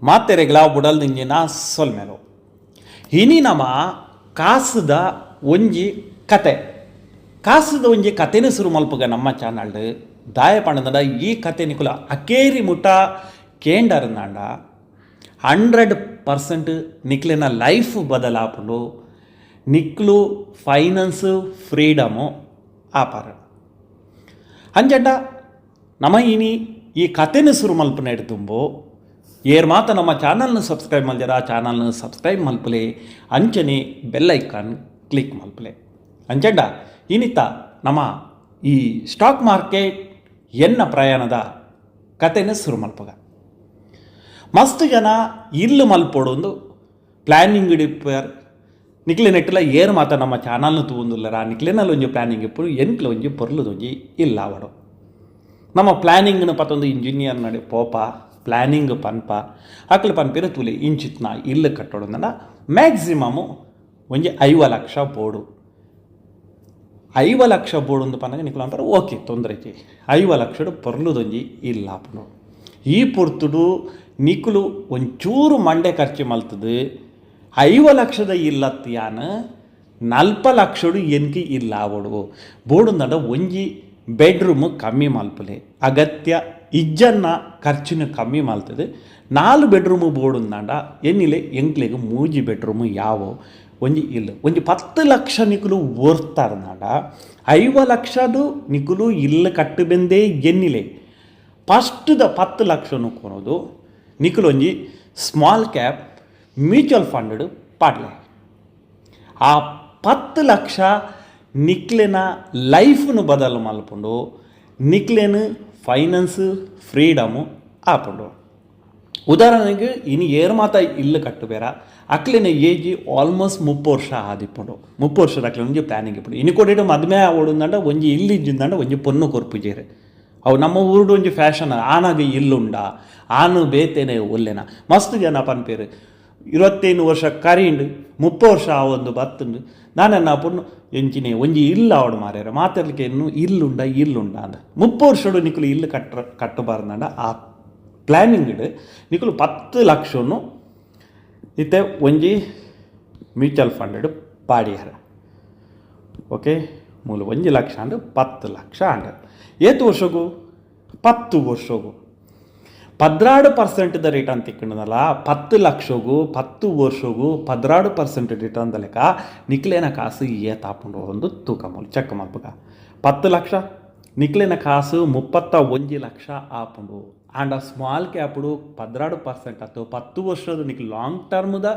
ಮಾತೆರೆಗ್ಲ ಬುಡಲ್ದಿಂಜಿನ ಸೊಲ್ಮೆಲು ಇನಿ ನಮ್ಮ ಕಾಸದ ಒಂಜಿ ಕತೆ ಕಾಸದ ಒಂಜಿ ಕತೆನ ಶುರು ಮಲ್ಪಗ ನಮ್ಮ ಚಾನಲ್ ದಾಯ ಪಂಡ ಈ ಕತೆ ನಿಕುಲ ಅಕೇರಿ ಮುಟ ಕೇಂಡರ್ನಾಂಡ 100% ನಿಕ್ಲಿನ ಲೈಫ್ ಬದಲಾಪುಂಡು ನಿಕ್ಲು ಫೈನಾನ್ಸ್ ಫ್ರೀಡಮು ಆಪಾರ ಅಂಜಂಡ ನಮ್ಮ ಇನಿ ಈ ಕತೆನ ಶುರು ಮಲ್ಪನ ತುಂಬು ಏರ್ ಮಾತ ನಮ್ಮ ಚಾನಲ್ನ ಸಬ್ಸ್ಕ್ರೈಬ್ ಮಲ್ಜರ ಚಾನಲ್ನ ಸಬ್ಸ್ಕ್ರೈಬ್ ಮಲ್ಪಲೆ ಅಂಚನೆ ಬೆಲ್ ಐಕಾನ್ ಕ್ಲಿಕ್ ಮಲ್ಪಲೆ ಅಂಚಂಡ ಇನ್ನಿತ ನಮ್ಮ ಈ ಸ್ಟಾಕ್ ಮಾರ್ಕೆಟ್ ಎನ್ನ ಪ್ರಯಾಣದ ಕತೆನ ಶುರು ಮಲ್ಪಗ ಮಸ್ತ್ ಜನ ಇಲ್ಲು ಮಲ್ಪೊಡೊಂದು ಪ್ಲ್ಯಾನಿಂಗ್ ಇಡಿಪ್ಪರ್ ನಿಕ್ಲೆ ನೆಟ್ಟಲ ಏರ್ ಮಾತ ನಮ್ಮ ಚಾನಲ್ನ ತೂಂದುಲ್ಲರ ನಿಕ್ಲೆನಲ್ಲಿ ಒಂಜಿ ಪ್ಲ್ಯಾನಿಂಗ್ ಇಪ್ಪು ಎಂಕ್ಲ ಒಂಜಿ ಪೊರ್ಲುದೊಂಜಿ ಇಲ್ಲ ಅವಡು ನಮ್ಮ ಪ್ಲ್ಯಾನಿಂಗ್ನ ಪತ್ತೊಂದು ಇಂಜಿನಿಯರ್ ನಡೆ ಪೋಪ ಪ್ಲ್ಯಾನಿಂಗ್ ಪನ್ಪ ಅಕ್ಲು ಪನ್ಪೇರು ತುಲಿ ಇಂಚಿತ್ನ ಇಲ್ಲು ಕಟ್ಟೋಡಂದ ಮ್ಯಾಕ್ಸಿಮಮು ಒಂಜಿ 5 ಲಕ್ಷ ಬೋಡು 5 ಲಕ್ಷ ಬೋಡು ಒಂದು ಪನ್ನಾಗ ನಿಕ್ಲು ಅಂತಾರೆ ಓಕೆ ತೊಂದರೆ ಐತಿ 5 ಲಕ್ಷಡು ಪೊರ್ಲುದೊಂಜಿ ಇಲ್ಲ ಅಪ್ಪನು ಈ ಪೊರ್ತುಡು ನಿಕ್ಲು ಒಂಚೂರು ಮಂಡೆ ಖರ್ಚು ಮಲ್ತದು 5 ಲಕ್ಷದ ಇಲ್ಲತ್ತಿಯಾನ 40 ಲಕ್ಷಡು ಎನ್ಕಿ ಇಲ್ಲ ಅವಡು ಬೋಡುಂದಂಡ ಒಂಜಿ ಬೆಡ್ರೂಮು ಕಮ್ಮಿ ಮಲ್ಪಲೆ ಅಗತ್ಯ ಇಜ್ಜನ್ನ ಖರ್ಚಿನ ಕಮ್ಮಿ ಮಲ್ತದೆ 4 ಬೆಡ್ರೂಮು ಬೋಡುಂದಾಂಡ ಎನ್ನಿಲೆ ಎಂಕ್ಲೆಗೆ 3 ಬೆಡ್ರೂಮು ಯಾವೋ ಒಂಜಿ ಇಲ್ಲ ಒಂಜಿ 10 ಲಕ್ಷ ನಿಕುಲು ಓರ್ತಾರ್ನಾಂಡ 5 ಲಕ್ಷದು ನಿಕುಲು ಇಲ್ಲ ಕಟ್ಟು ಬೆಂದೇ ಎನ್ನಿಲೆ ಫಸ್ಟ್ದ 10 ಲಕ್ಷನು ಕೊನೋದು ನಿಕುಲು ಒಂಜಿ ಸ್ಮಾಲ್ ಕ್ಯಾಪ್ ಮ್ಯೂಚುವಲ್ ಫಂಡ್ ಪಾಡ್ಲೆ ಆ 10 ಲಕ್ಷ ನಿಕ್ಲೆನ ಲೈಫ್ನು ಬದಲು ಮಲ್ಪುಂಡು ನಿಕ್ಲೆನು ಫೈನಾನ್ಸ್ ಫ್ರೀಡಮು ಆಪುಂಡು ಉದಾಹರಣೆಗೆ ಇನ್ನು ಏರು ಮಾತ ಇಲ್ಲು ಕಟ್ಟುಬೇರ ಅಕ್ಲಿನ ಏಜಿ ಆಲ್ಮೋಸ್ಟ್ 30 ವರ್ಷ ಆದಿಪ್ಪುಂಡು 30 ವರ್ಷದ ಅಕ್ಲೆ ಒಂಜಿ ಪ್ಲ್ಯಾನಿಂಗ್ ಇಪ್ಪುಂಡು ಇನ್ನು ಕೊಟ್ಟಿಟ್ಟು ಮದುವೆ ಓಡುಂದಂಡ ಒಂಜಿ ಇಲ್ಲಿದ್ದಿಂದಂಡ ಒಂಜಿ ಪೊನ್ನು ಕೊರ್ಪುಜೇರು ಅವು ನಮ್ಮ ಊರುಡು ಒಂಜಿ ಫ್ಯಾಷನ್ ಆನಾಗ ಇಲ್ಲುಂಡ ಆನು ಬೇತೇನೆ ಒಲ್ಲೆನ ಮಸ್ತ್ ಜನ ಪನ್ಪೇರು 25 ವರ್ಷ ಕರೀಂಡು 30 ವರ್ಷ ಆ ಒಂದು ಬತ್ತುಂಡು ನಾನೆನ್ನ ಪುಣ್ಣು ಎಂಚಿನೇ ಒಂಜಿ ಇಲ್ಲ ಅವಡು ಮಾರ್ಯಾರ ಮಾತಾಡ್ಲಿಕ್ಕೆ ಇನ್ನು ಇಲ್ಲುಂಡ ಅಂದ 30 ವರ್ಷಡು ನಿಕುಲು ಇಲ್ಲು ಕಟ್ಟಬಾರ್ದಂಡ ಆ ಪ್ಲ್ಯಾನಿಂಗ್ ನಿಕುಲು 10 ಲಕ್ಷನು ಇತ್ತೆ ಒಂಜಿ ಮ್ಯೂಚುವಲ್ ಫಂಡ್ ಪಾಡಿಯಾರ ಓಕೆ ಮೂಲ 1 ಲಕ್ಷ ಅಂಡ್ 10 ಲಕ್ಷ ಅಂಡ್ ಏತು ವರ್ಷಗೂ 10 ವರ್ಷಗೂ 16% ರಿಟರ್ನ್ ತಿಕ್ಕಂಡಲ್ಲ 10 ಲಕ್ಷಗೂ 10 ವರ್ಷಗೂ 16% ರಿಟರ್ನ್ ಲೆಕ್ಕ ನಿಕ್ಲೇನ ಕಾಸು ಏತಾಪುಂಡು ಒಂದು ತೂಕ ಮೂಲ ಚೆಕ್ ಮಲ್ಪಗ 10 ಲಕ್ಷ ನಿಕ್ಲೇನ ಕಾಸು 31 ಲಕ್ಷ ಆಪುಂಡು ಆ್ಯಂಡ್ ಆ ಸ್ಮಾಲ್ ಕ್ಯಾಪುಡು 16% ಆಯ್ತು 10 ವರ್ಷದ ನಿಕ್ಲು ಲಾಂಗ್ ಟರ್ಮ್ದ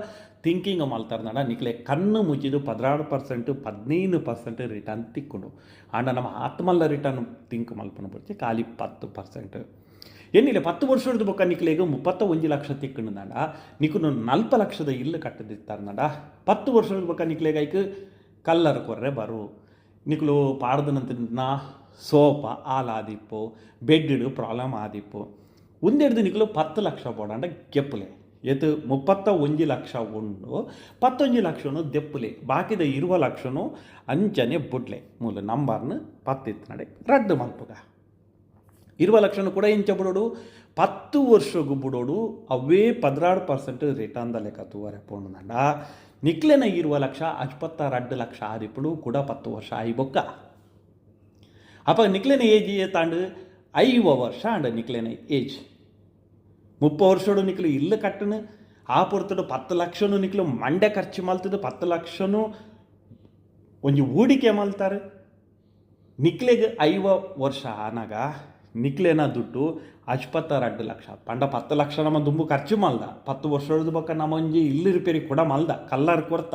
ಥಿಂಕಿಂಗ್ ಮಲ್ತಾರ್ನಾಡ ನಿಕ್ಲೆ ಕಣ್ಣು ಮುಚ್ಚಿದು 16% 15% ರಿಟರ್ನ್ ತಿಕ್ಕೊಂಡು ಆಂಡ ನಮ್ಮ ಆತ್ಮಲ್ಲ ರಿಟರ್ನ್ ಥಿಂಕ್ ಮಲ್ಪನ ಬರ್ತಿ ಖಾಲಿ 10% ಏನಿಲ್ಲ 10 ವರ್ಷದ ಬೊಕ್ಕ ನಿಕ್ಲೆಗೆ 31 ಲಕ್ಷ ತಿಕ್ಕಂಡ ನಿಕ್ಕು 40 ಲಕ್ಷದ ಇಲ್ಲು ಕಟ್ಟದಿತ್ತಾರ್ನಾಡ 10 ವರ್ಷದ ಬೊಕ್ಕ ನಿಕ್ಲೆಗೆ ಐಕ್ ಕಲ್ಲರ್ ಕೊರ್ರೆ ಬರು ನಿಕ್ಲು ಪಾಡ್ದನಂತ ಸೋಫ ಆಲಾದಿಪ್ಪು ಬೆಡ್ಡು ಪ್ರಾಬ್ಲಮ್ ಆದಿಪ್ಪು ಒಂದೆಡ್ದು ನಿಕ್ಲು 10 ಲಕ್ಷ ಬೋಡಂಡ ಗೆಪ್ಪಲೆ ಎತ್ತು 31 ಲಕ್ಷ ಉಂಡು 11 ಲಕ್ಷನು ದೆಪ್ಪಲೆ ಬಾಕಿದ 20 ಲಕ್ಷನು ಅಂಚನೆ ಬುಡ್ಲೆ ಮೂಲ ನಂಬರ್ನ 10 ಇತ್ತು ನಡೆ ರದ್ದು ಮಲ್ಪುಗ 20 ಲಕ್ಷನು ಕೂಡ ಇಂಚ ಬಿಡೋಡು 10 ವರ್ಷಗೂ ಬಿಡೋಡು ಅವೇ 16% ರಿಟರ್ನ್ದ ಲೆಕ್ಕ ತೂವರೆ ಪೋಂಡುಂಡ ನಿಕ್ಲೆನ 20 ಲಕ್ಷ 22 ಲಕ್ಷ ಆದಿಪ್ಪುಡು ಕೂಡ 10 ವರ್ಷ ಆಯಿ ಬೊಕ್ಕ ಅಪ್ಪ ನಿಕ್ಲೆನ ಏಜ್ ತಾಂಡು 5 ವರ್ಷ ಅಂಡ ನಿಕ್ಲೆನ ಏಜ್ 30 ವರ್ಷಡು ನಿಕ್ಲು ಇಲ್ಲ ಕಟ್ಟನು ಆ ಪೊರ್ತಡು 10 ಲಕ್ಷನು ನಿಕ್ಲು ಮಂಡೆ ಖರ್ಚು ಮಲ್ತದು 10 ಲಕ್ಷನು ಒಂಜಿ ಹೂಡಿಕೆ ಮಲ್ತಾರೆ ನಿಕ್ಲೆಗೆ 5 ವರ್ಷ ಆನಾಗ ನಿಕ್ಲೆನ ದುಡ್ಡು 22 ಲಕ್ಷ ಪಂಡ 10 ಲಕ್ಷ ನಮ್ಮ ದುಂಬು ಖರ್ಚು ಮಲ್ದ 10 ವರ್ಷದ ಬೊಕ್ಕ ನಮ್ಮ ಒಂಜಿ ಇಲ್ಲು ರಿಪೇರಿ ಕೂಡ ಮಲ್ದ ಕಲ್ಲರ್ ಕೊರ್ತ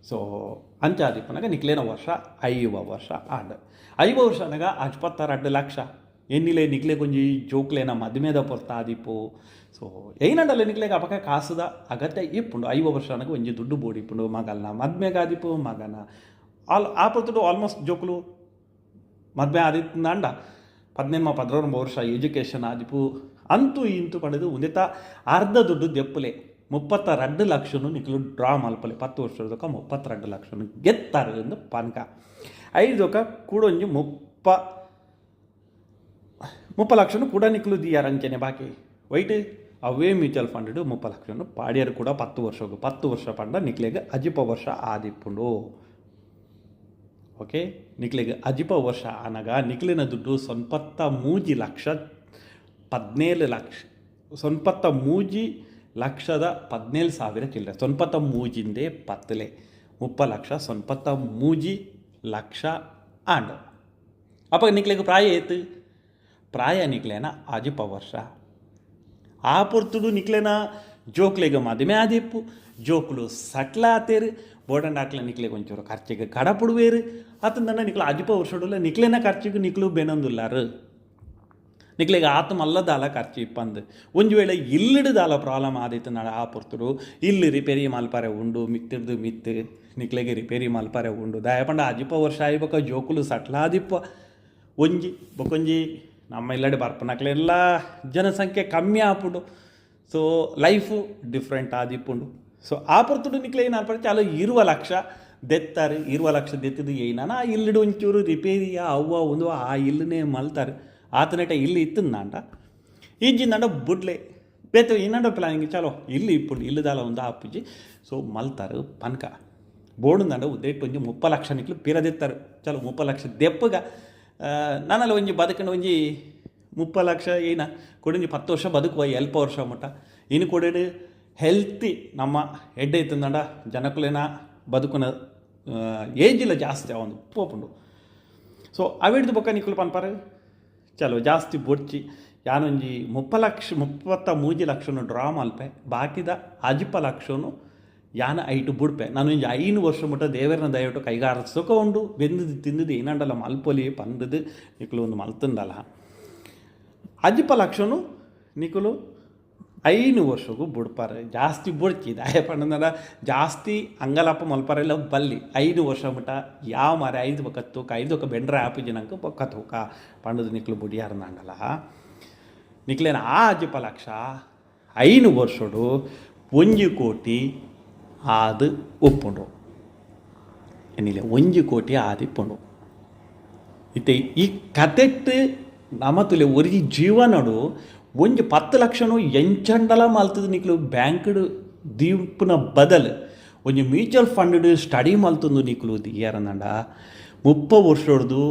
ಸೊ ಅಂಚಾದಿಪ್ಪನಾಗ ನಿಕ್ಲೇನ ವರ್ಷ 5 ವರ್ಷ ಆಂಡ 5 ವರ್ಷ ಅನಾಗ 22 ಲಕ್ಷ ಎನ್ನಿಲೆ ನಿಕ್ಲೆಗೆ ಒಂಜಿ ಜೋಕ್ಲೆನ ಮದುವೆದ ಪೊರ್ತ ಆದಿಪ್ಪು ಸೊ ಏನಂಡಲ್ಲ ನಿಕ್ಲೆಗೆ ಅಪಕ ಕಾಸುದ ಅಗತ್ಯ ಇಪ್ಪುಂಡು 5 ವರ್ಷ ಅನಾಗ ಒಂಜಿ ದುಡ್ಡು ಬೋಡಿಪ್ಪುಂಡು ಮಗಲ್ನ ಮದ್ಮೆಗೆ ಆದಿಪ್ಪು ಮಗನ ಆ ಪೊರ್ತುಡು ಆಲ್ಮೋಸ್ಟ್ ಜೋಕ್ಲು ಮದ್ವೆ ಆದಿತ್ತಂಡ 16 ವರ್ಷ ಎಜುಕೇಷನ್ ಆದಿಪ್ಪು ಅಂತೂ ಇಂತು ಪಡೆದು ಒಂದಿತ ಅರ್ಧ ದುಡ್ಡು ದೆಪ್ಪಲೆ 32 ಲಕ್ಷನು ನಿಕ್ಲು ಡ್ರಾ ಮಲ್ಪಲೆ 10 ವರ್ಷದಕ್ಕ 32 ಲಕ್ಷನು ಗೆತ್ತಾರೆ ಎಂದು ಪಾನಕ 5 ಕೂಡೊಂಜಿ 30 ಲಕ್ಷನು ಕೂಡ ನಿಕ್ಲು ದಿಯಾರ ಅಂಚನೆ ಬಾಕಿ ವೈಟ್ ಅವೇ ಮ್ಯೂಚುವಲ್ ಫಂಡ್ 30 ಲಕ್ಷ ಪಾಡ್ಯರು ಕೂಡ 10 ವರ್ಷ ಪಂಡ ನಿಕ್ಲೆಗೆ ಅಜಿಪ ವರ್ಷ ಆದಿಪ್ಪುಂಡು. ಓಕೆ, ನಿಕ್ಲೆಗೆ ಅಜಿಪ ವರ್ಷ ಆನಾಗ ನಿಕ್ಲಿನ ದುಡ್ಡು 93,17,000 ಚಿಲ್ಲರೆ 93 ಪತ್ತಲೆ 30 ಲಕ್ಷ 93 ಲಕ್ಷ ಆಂಡ್ ಅಪ್ಪ ನಿಕ್ಲೆಗೆ ಪ್ರಾಯ ಏತು ಪ್ರಾಯ ನಿಕ್ಲೇನ ಅಜಿಪ ವರ್ಷ ಆ ಪೊರ್ತುಡು ನಿಕ್ಲೆನ ಜೋಕ್ಲೆಗೆ ಮದುವೆ ಆದಿಪ್ಪು ಜೋಕ್ಲು ಸಟ್ಲ ಆತೇರು ಬೋರ್ಡಂಡ್ ಹಾಕ್ಲ ನಿಕ್ಲೆಗೆ ಒಂಚೂರು ಖರ್ಚಿಗೆ ಕಡಪುಡುವೇರು ಆತಂದನ್ನ ನಿಕ್ಲ ಅಜಿಪ ವರ್ಷಡುಲ್ಲ ನಿಕ್ಲೆನ ಖರ್ಚಿಗೆ ನಿಕ್ಲು ಬೇನೊಂದುಲ್ಲಾರು ನಿಕ್ಲೆಗೆ ಆತ ಮಲ್ಲದಾಲ ಖರ್ಚು ಇಪ್ಪಂದು ಒಂದು ವೇಳೆ ಇಲ್ಲಿಡ್ದಾಲ ಪ್ರಾಬ್ಲಮ್ ಆದಿತ್ತು ನಾಳೆ ಆ ಪೊರ್ತುಡು ಇಲ್ಲಿ ರಿಪೇರಿ ಮಲ್ಪಾರೆ ಉಂಡು ಮಿತ್ತಿಡ್ದು ಮಿತ್ತು ನಿಕ್ಲೆಗೆ ರಿಪೇರಿ ಮಲ್ಪಾರೆ ಉಂಡು ದಯಪಂಡ ಅಜಿಪ ವರ್ಷ ಆಯ್ಬೇಕ ಜೋಕುಲು ಸಟ್ಲ ಆದಿಪ್ಪ ಒಂಜಿ ಬೊಕೊಂಜಿ ನಮ್ಮ ಇಲ್ಲಡೆ ಬರ್ಪನಕ್ಲೆಲ್ಲ ಜನಸಂಖ್ಯೆ ಕಮ್ಮಿ ಆಪುಂಡು. ಸೊ ಲೈಫು ಡಿಫ್ರೆಂಟ್ ಆದಿಪ್ಪುಂಡು. ಸೊ ಆ ಪೊರ್ತುಡು ನಿಕ್ಲೆ ಏನು ಅನ್ಪಡೆ ಚಾಲು 20 ಲಕ್ಷ ದೆತ್ತಾರೆ 20 ಲಕ್ಷ ದೆತ್ತಿದ್ದು ಏನಾನ ಆ ಇಲ್ಲಿಡು ಒಂಚೂರು ರಿಪೇರಿಯ ಅವ್ವ ಒಂದು ಆ ಇಲ್ಲನೇ ಮಲ್ತಾರೆ ಆತನಟ ಇಲ್ಲಿ ಇತ್ತಂದಾಂಡ ಈಜಿಂದಾಂಡ ಬುಡ್ಲೆ ಬೇತು ಇನ್ನಂಡ ಪ್ಲಾನಿಂಗ್ ಚಾಲೋ ಇಲ್ಲಿ ಇಪ್ಪುಂಡು ಇಲ್ಲದಾಲ ಒಂದು ಆಪುಜಿ ಸೊ ಮಲ್ತಾರೆ ಪನ್ಕ ಬೋರ್ಡುಂದಾಂಡ ಉದ್ದೇಟ್ ಒಂಜಿ 30 ಲಕ್ಷ ನಿಕ್ಲು ಪಿರದೆತ್ತಾರೆ ಚಲೋ 30 ಲಕ್ಷ ದೆಪ್ಪಗ ನಾನಲ್ಲಿ ಒಂಜಿ ಬದುಕಂಡು ಒಂಜಿ 30 ಲಕ್ಷ ಏನ ಕೊಡಿ 10 ವರ್ಷ ಬದುಕುವ 20 ವರ್ಷ ಮಟ್ಟ ಇನ್ನು ಕೊಡಿ ಹೆಲ್ತಿ ನಮ್ಮ ಎಡ್ಡೆ ಇತ್ತಂದಂಡ ಜನಕುಲೇನ ಬದುಕುನ ಏಜಿಲ್ಲ ಜಾಸ್ತಿ ಒಂದು ಪೋಪುಂಡು. ಸೊ ಅವಿಡ್ದು ಬೊಕ್ಕ ನಿಕ್ಕಲು ಪನ್ಪಾರೆ ಚಲೋ ಜಾಸ್ತಿ ಬೊಡ್ಚಿ ಯಾನೊಂಜಿ 33 ಲಕ್ಷನು ಡ್ರಾ ಮಲ್ಪೆ ಬಾಕಿದ 10 ಲಕ್ಷನು ಯಾನ ಐಟು ಬುಡ್ಪೆ ನಾನು ಒಂಜಿ 5 ವರ್ಷ ಮುಟ್ಟ ದೇವರನ್ನ ದಯವಿಟ್ಟು ಕೈಗಾರಿಸೋಕೆ ಉಂಡು ಬೆಂದದು ತಿಂದದು ಏನಂಡಲ್ಲ ಮಲ್ಪೊಲಿ ಪಂದದು ನಿಕ್ಕಲು ಒಂದು ಮಲ್ತಂದಲ್ಲ 10 ಲಕ್ಷನು ನಿಕ್ಕಲು 5 ವರ್ಷಗೂ ಬುಡ್ಪಾರೆ ಜಾಸ್ತಿ ಬುಡ್ಚಿ ದಯ ಪಂಡಂದ ಜಾಸ್ತಿ ಅಂಗಲಪ್ಪ ಮಲ್ಪಾರೆಲ್ಲ ಬಲ್ಲಿ 5 ವರ್ಷ ಮುಟ್ಟ ಯಾವ ಮಾರೆ 5 ಬೊಕ್ಕ ತೂಕ 5 ಬೆಂಡ್ರೆ ಆಪುಜಿ ನಂಗೆ ಬೊಕ್ಕ ತೂಕ ಪಂಡದು ನಿಕ್ಕಲು ಬುಡಿಯಾರನಂಡಲ್ಲ ನಿಕ್ಲೇನ ಆ 10 ಲಕ್ಷ 5 ವರ್ಷಡು 1 ಕೋಟಿ ಆದು ಒಪ್ಪುಂಡು ಏನಿಲ್ಲ 1 ಕೋಟಿ ಆದಿಪ್ಪುಂಡು ಇತ್ತೆ ಈ ಕತೆಟ್ ನಮ್ಮ ತುಲೆ ಒರಿಜಿ ಜೀವನಡು ಒಂಜಿ 10 ಲಕ್ಷನು ಎಂಚಂಡಲ ಮಲ್ತದು ನಿಕ್ಲು ಬ್ಯಾಂಕ್ಡ್ ದೀಪನ ಬದಲು ಒಂಜಿ ಮ್ಯೂಚುವಲ್ ಫಂಡ್ ಸ್ಟಡಿ ಮಲ್ತಂದು ನಿಕ್ಲು ದಿಗ್ಯಾರನಂಡ 30 ವರ್ಷದ್ದು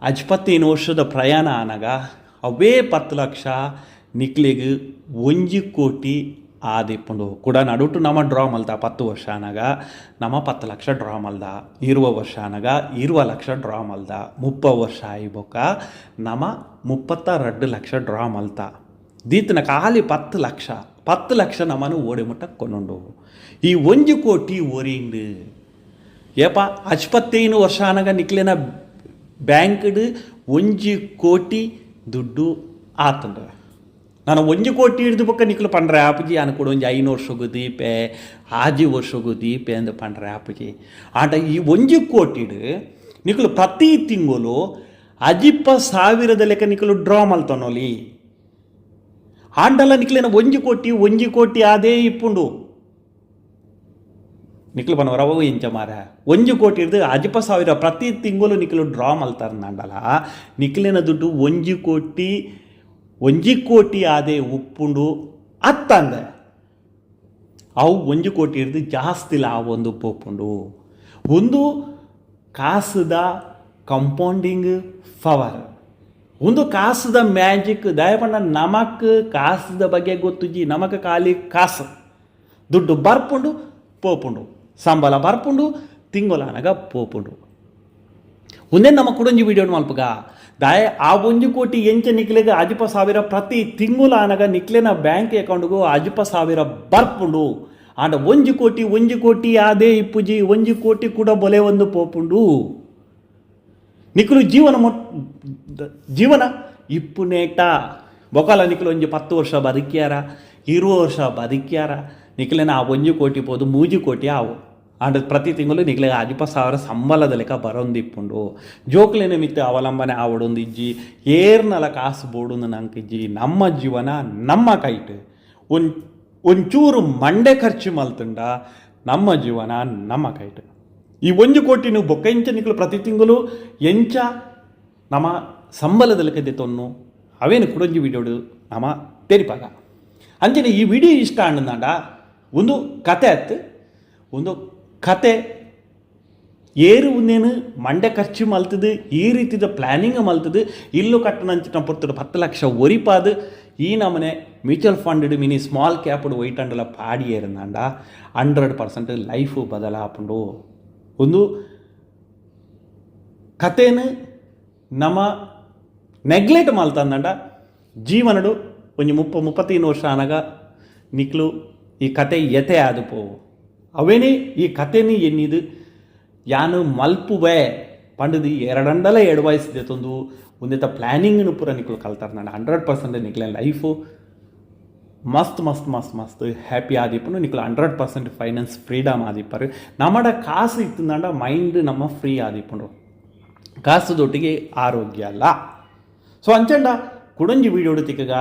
25 ವರ್ಷದ ಪ್ರಯಾಣ ಆನಾಗ ಅವೇ 10 ಲಕ್ಷ ನಿಕ್ಲಿಗೆ 1 ಕೋಟಿ ಆದಿಪ್ಪುಂಡು ಕೂಡ ನಡುಟು ನಮ್ಮ ಡ್ರಾ ಮಲ್ದ 10 ವರ್ಷ ಆನಾಗ ನಮ್ಮ 10 ಲಕ್ಷ ಡ್ರಾ ಮಲ್ದ 20 ವರ್ಷ ಆನಾಗ 20 ಲಕ್ಷ ಡ್ರಾ ಮಲ್ದ 30 ವರ್ಷ ಆಯ್ಬೊಕ್ಕ ನಮ್ಮ 32 ಲಕ್ಷ ಡ್ರಾ ಮಲ್ತ ದೀತನ ಖಾಲಿ 10 ಲಕ್ಷ ನಮ್ಮನ್ನು ಓಡಿ ಮುಟ್ಟ ಕೊನುಂಡು ಈ 1 ಕೋಟಿ ಓರಿಂಡು ಏಪ 25 ವರ್ಷ ಆನಾಗ ನಿಕ್ಲೇನ ಬ್ಯಾಂಕ್ಡ್ 1 ಕೋಟಿ ದುಡ್ಡು ಆತಂಡ ನಾನು 1 ಕೋಟಿ ಹಿಡಿದು ಬೊಕ್ಕ ನಿಕ್ಲು ಪಂಡ್ರೆ ಆಪುಜಿ ಅನ್ನ ಕೂಡ ಒಂಜಿ 5 ವರ್ಷಗೂ ದೀಪೆ 6 ವರ್ಷಗೂ ದೀಪೆ ಅಂದು ಪಂಡ್ರೆ ಆಪುಜಿ ಆಟ ಈ 1 ಕೋಟಿಡು ನಿಕ್ಲು ಪ್ರತಿ ತಿಂಗಳು 10,000 ಲೆಕ್ಕ ನಿಕ್ಲು ಡ್ರಾ ಮಲ್ತನೋಲಿ ಆಂಡಲ ನಿಕ್ಲೇನ 1 ಕೋಟಿ ಆದೇ ಇಪ್ಪುಂಡು ನಿಕ್ಲು ಪನವರವು ಇಂಚ ಮಾರ 1 ಕೋಟಿ ಹಿಡಿದು 10,000 ಪ್ರತಿ ತಿಂಗಳು ನಿಕ್ಲು ಡ್ರಾ ಮಲ್ತಾರ ನಂಡಲ ನಿಕ್ಲೇನ ದುಡ್ಡು 1 ಕೋಟಿ ಆದೇ ಉಪ್ಪುಂಡು ಅತ್ತಂದ ಅವು 1 ಕೋಟಿ ಹಿಡಿದು ಜಾಸ್ತಿಲ್ಲ ಆ ಒಂದು ಪೋಪುಂಡು ಒಂದು ಕಾಸದ ಕಂಪೌಂಡಿಂಗ್ ಪವರ್ ಒಂದು ಕಾಸದ ಮ್ಯಾಜಿಕ್ ದಯಪಂಡ ನಮಕ್ ಕಾಸದ ಬಗ್ಗೆ ಗೊತ್ತುಜಿ ನಮಕ್ ಖಾಲಿ ಕಾಸು ದುಡ್ಡು ಬರ್ಪುಂಡು ಪೋಪುಂಡು ಸಂಬಳ ಬರ್ಪುಂಡು ತಿಂಗೊಲಾನಾಗ ಪೋಪುಂಡು ಒಂದೇ ನಮ್ಮ ಕುಡಂಜಿ ವಿಡಿಯೋ ಮಲ್ಪಗ ದಾಯ ಆ 1 ಕೋಟಿ ಎಂಚ ನಿಕ್ಲೆಗೆ 10,000 ಪ್ರತಿ ತಿಂಗುಲಾನಾಗ ನಿಕ್ಲೆನ ಬ್ಯಾಂಕ್ ಅಕೌಂಟ್ಗೂ 10,000 ಬರ್ಪುಂಡು ಆಂಡ 1 ಕೋಟಿ ಆದೇ ಇಪ್ಪುಜಿ 1 ಕೋಟಿ ಕೂಡ ಬೊಲೆ ಒಂದು ಪೋಪುಂಡು ನಿಕ್ಲು ಜೀವನ ಇಪ್ಪುನೇಟ ಬೊಕಲ ನಿಕ್ಲು ಒಂಜಿ 10 ವರ್ಷ ಬದುಕ್ಯಾರ 20 ವರ್ಷ ಬದುಕ್ಯಾರ ನಿಕ್ಲೆನ ಆ 1 ಕೋಟಿ ಪೋದು 3 ಕೋಟಿ ಆವು ಆಂಡ ಪ್ರತಿ ತಿಂಗಳು ನಿಕ್ಲೆಗೆ 10,000 ಸಂಬಳದ ಲೆಕ್ಕ ಬರೋಂದಿಪ್ಪುಂಡು ಜೋಕ್ಲೆನ ಮಿತ್ತ ಅವಲಂಬನೆ ಆವಡೊಂದಿಜ್ಜಿ ಏರ್ನಲ ಕಾಸು ಬೋಡುಂದು ನಂಕಿಜ್ಜಿ ನಮ್ಮ ಜೀವನ ನಮ್ಮ ಕೈಟ್ ಒಂಚೂರು ಮಂಡೆ ಖರ್ಚು ಮಲ್ತುಂಡ ನಮ್ಮ ಜೀವನ ನಮ್ಮ ಕೈಟ್ ಈ 1 ಕೋಟಿ ನೀವು ಬೊಕ್ಕ ಇಂಚ ನಿಕ್ಲು ಪ್ರತಿ ತಿಂಗಳು ಎಂಚ ನಮ್ಮ ಸಂಬಳದ ಲೆಕ್ಕ ದೆತ್ತೊನ್ನು ಅವೇನು ಕುಡಂಜಿ ವಿಡಿಯೋಡು ನಮ್ಮ ತೆರಿಪಾಗ ಅಂಚನೆ ಈ ವಿಡಿಯೋ ಇಷ್ಟ ಅನ್ನಂದಾಂಡ ಒಂದು ಕತೆ ಆಯ್ತು ಒಂದು ಕತೆ ಏರು ಒಂದೇನು ಮಂಡೆ ಖರ್ಚು ಮಲ್ತದು ಈ ರೀತಿದ ಪ್ಲ್ಯಾನಿಂಗ್ ಮಲ್ತದು ಇಲ್ಲು ಕಟ್ಟಣಂಚಿನ ಪೊರ್ತಡು 10 ಲಕ್ಷ ಒರಿಪಾದು ಈ ನಮನೆ mutual fund mini small capped ಒಯ್ಟಂಡಲ ಪಾಡಿ ಏರಂದಾಂಡ 100% ಲೈಫು ಬದಲಾಪುಂಡು ಒಂದು ಕತೆನು ನಮ್ಮ ನೆಗ್ಲೆಕ್ಟ್ ಮಲ್ತಂದಂಡ ಜೀವನಡು ಒಂಜಿ 30-35 ವರ್ಷ ಅನಗ ನಿಕ್ಲು ಈ ಕತೆ ಎತೆ ಆದುಪೋವು ಅವೇನೇ ಈ ಕತೆನಿ ಎನ್ನಿದು ಯಾನು ಮಲ್ಪುವೆ ಪಂಡದು ಎರಡಂಡಲ ಎಡವಾಯಿಸಿದೆ ತಂದು ಒಂದೇತ ಪ್ಲ್ಯಾನಿಂಗ್ನು ಪೂರ ನಿಕ್ಲು ಕಲ್ತಾರೆ ನಾನು 100% ನಿಕ್ಲೆ ಲೈಫು ಮಸ್ತ್ ಮಸ್ತ್ ಮಸ್ತ್ ಮಸ್ತ್ ಹ್ಯಾಪಿ ಆದಿಪ್ಪನು ನಿಕ್ಲು 100% ಫೈನಾನ್ಸ್ ಫ್ರೀಡಮ್ ಆದಿಪ್ಪರು ನಮ್ಮಡ ಕಾಸು ಇತ್ತಂದಾಂಡ ಮೈಂಡ್ ನಮ್ಮ ಫ್ರೀ ಆದಿಪ್ಪುಂಡು ಕಾಸುದೊಟ್ಟಿಗೆ ಆರೋಗ್ಯ ಅಲ್ಲ. ಸೊ ಅಂಚಂಡ ಕುಡಂಜಿ ವೀಡಿಯೋಡು ತಿಕ್ಕಗ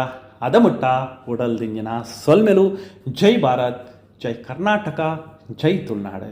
ಅದಮುಟ್ಟ ಉಡಲ್ ದಿಂಜನ ಸೊಲ್ಮೆಲು ಜೈ ಭಾರತ್ ಜೈ ಕರ್ನಾಟಕ ಜೈ ತುಳುನಾಡು.